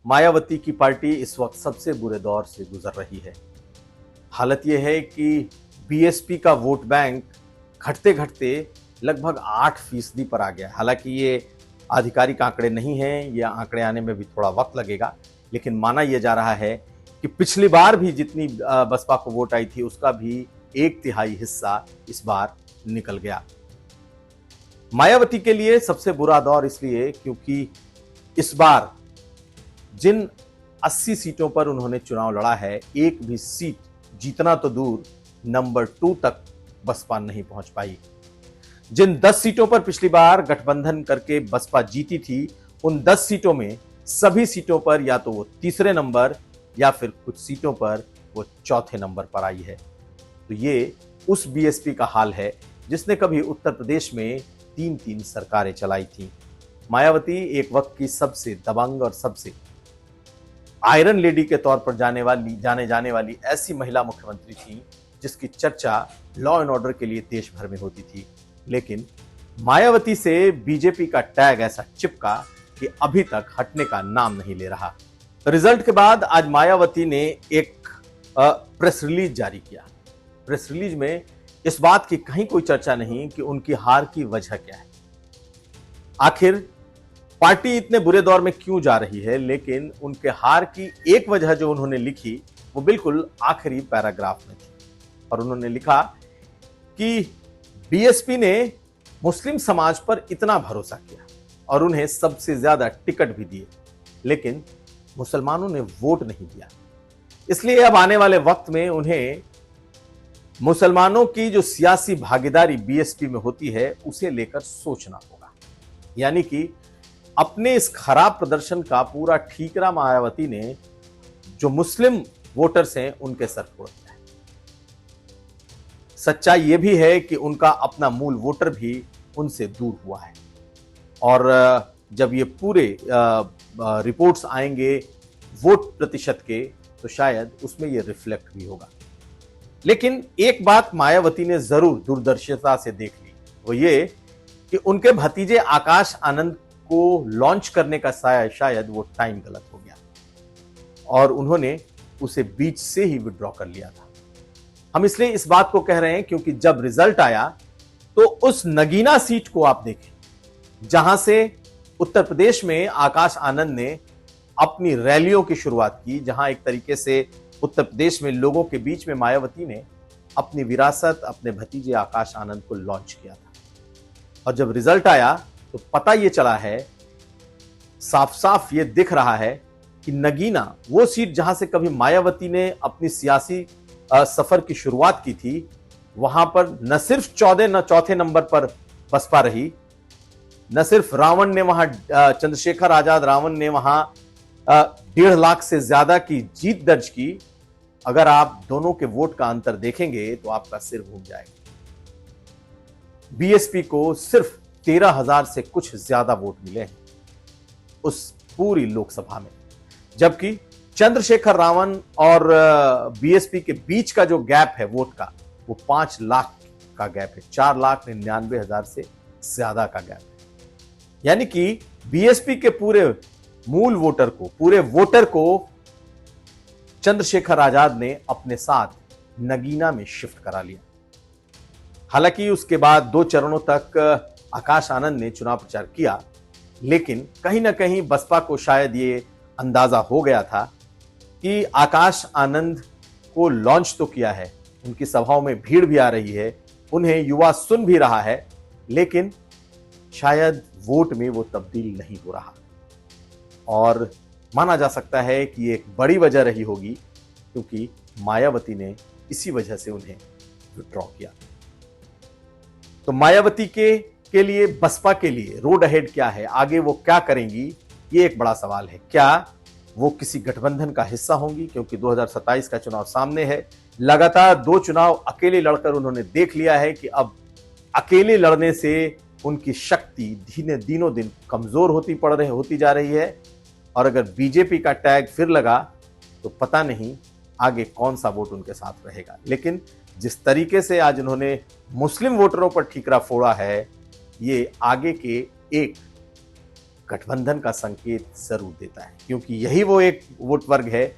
मायावती की पार्टी इस वक्त सबसे बुरे दौर से गुजर रही है। हालत यह है कि बीएसपी का वोट बैंक घटते घटते लगभग 8% पर आ गया। हालांकि ये आधिकारिक आंकड़े नहीं हैं, ये आंकड़े आने में भी थोड़ा वक्त लगेगा, लेकिन माना यह जा रहा है कि पिछली बार भी जितनी बसपा को वोट आई थी उसका भी 1/3 हिस्सा इस बार निकल गया। मायावती के लिए सबसे बुरा दौर इसलिए क्योंकि इस बार जिन 80 सीटों पर उन्होंने चुनाव लड़ा है, एक भी सीट जीतना तो दूर नंबर 2 तक बसपा नहीं पहुंच पाई। जिन 10 सीटों पर पिछली बार गठबंधन करके बसपा जीती थी, उन 10 सीटों में सभी सीटों पर या तो वो तीसरे नंबर या फिर कुछ सीटों पर वो चौथे नंबर पर आई है। तो ये उस बीएसपी का हाल है जिसने कभी उत्तर प्रदेश में 3-3 सरकारें चलाई थी। मायावती एक वक्त की सबसे दबंग और सबसे आयरन लेडी के तौर पर जाने जाने वाली ऐसी महिला मुख्यमंत्री थी जिसकी चर्चा लॉ एंड ऑर्डर के लिए देश भर में होती थी। लेकिन मायावती से बीजेपी का टैग ऐसा चिपका कि अभी तक हटने का नाम नहीं ले रहा। रिजल्ट के बाद आज मायावती ने एक प्रेस रिलीज जारी किया। प्रेस रिलीज में इस बात की कहीं कोई चर्चा नहीं कि उनकी हार की वजह क्या है, आखिर पार्टी इतने बुरे दौर में क्यों जा रही है। लेकिन उनके हार की एक वजह जो उन्होंने लिखी वो बिल्कुल आखिरी पैराग्राफ में थी, और उन्होंने लिखा कि बीएसपी ने मुस्लिम समाज पर इतना भरोसा किया और उन्हें सबसे ज्यादा टिकट भी दिए, लेकिन मुसलमानों ने वोट नहीं दिया। इसलिए अब आने वाले वक्त में उन्हें मुसलमानों की जो सियासी भागीदारी बीएसपी में होती है उसे लेकर सोचना होगा। यानी कि अपने इस खराब प्रदर्शन का पूरा ठीकरा मायावती ने जो मुस्लिम वोटर्स हैं उनके सर फोड़ दिया है। सच्चाई यह भी है कि उनका अपना मूल वोटर भी उनसे दूर हुआ है, और जब ये पूरे रिपोर्ट्स आएंगे वोट प्रतिशत के तो शायद उसमें ये रिफ्लेक्ट भी होगा। लेकिन एक बात मायावती ने जरूर दूरदर्शिता से देख ली, वो ये कि उनके भतीजे आकाश आनंद को लॉन्च करने का शायद वो टाइम गलत हो गया और उन्होंने उसे बीच से ही विड्रॉ कर लिया था। हम इसलिए इस बात को कह रहे हैं क्योंकि जब रिजल्ट आया तो उस नगीना सीट को आप देखें जहां से उत्तर प्रदेश में आकाश आनंद ने अपनी रैलियों की शुरुआत की, जहां एक तरीके से उत्तर प्रदेश में लोगों के बीच में मायावती ने अपनी विरासत अपने भतीजे आकाश आनंद को लॉन्च किया था। और जब रिजल्ट आया तो पता यह चला है, साफ साफ ये दिख रहा है कि नगीना वो सीट जहां से कभी मायावती ने अपनी सियासी सफर की शुरुआत की थी, वहां पर न सिर्फ चौथे नंबर पर बसपा रही, न सिर्फ रावण ने वहां चंद्रशेखर आजाद रावण ने वहां 1.5 लाख से ज्यादा की जीत दर्ज की। अगर आप दोनों के वोट का अंतर देखेंगे तो आपका सिर घूम जाएगा। बीएसपी को सिर्फ 13,000 से कुछ ज्यादा वोट मिले हैं उस पूरी लोकसभा में, जबकि चंद्रशेखर रावण और बीएसपी के बीच का जो गैप है वोट का वो 5 लाख का गैप है, 4,99,000 से ज्यादा का गैप है। यानी कि बीएसपी के पूरे मूल वोटर को, पूरे वोटर को चंद्रशेखर आजाद ने अपने साथ नगीना में शिफ्ट करा लिया। हालांकि उसके बाद 2 चरणों तक आकाश आनंद ने चुनाव प्रचार किया, लेकिन कहीं ना कहीं बसपा को शायद ये अंदाजा हो गया था कि आकाश आनंद को लॉन्च तो किया है, उनकी सभाओं में भीड़ भी आ रही है, उन्हें युवा सुन भी रहा है, लेकिन शायद वोट में वो तब्दील नहीं हो रहा। और माना जा सकता है कि ये एक बड़ी वजह रही होगी क्योंकि मायावती ने इसी वजह से उन्हें विड्रॉ किया। तो मायावती के लिए, बसपा के लिए रोड अहेड क्या है, आगे वो क्या करेंगी, ये एक बड़ा सवाल है। क्या वो किसी गठबंधन का हिस्सा होंगी, क्योंकि 2027 का चुनाव सामने है। लगातार 2 चुनाव अकेले लड़कर उन्होंने देख लिया है कि अब अकेले लड़ने से उनकी शक्ति दिनों दिन कमजोर होती जा रही है, और अगर बीजेपी का टैग फिर लगा तो पता नहीं आगे कौन सा वोट उनके साथ रहेगा। लेकिन जिस तरीके से आज उन्होंने मुस्लिम वोटरों पर ठीकरा फोड़ा है, ये आगे के एक गठबंधन का संकेत जरूर देता है, क्योंकि यही वो एक वोट वर्ग है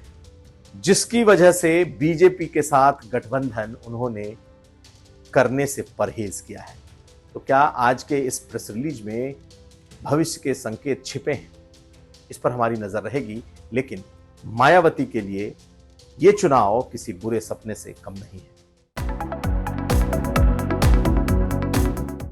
जिसकी वजह से बीजेपी के साथ गठबंधन उन्होंने करने से परहेज किया है। तो क्या आज के इस प्रेस रिलीज में भविष्य के संकेत छिपे हैं? इस पर हमारी नजर रहेगी, लेकिन मायावती के लिए ये चुनाव किसी बुरे सपने से कम नहीं है।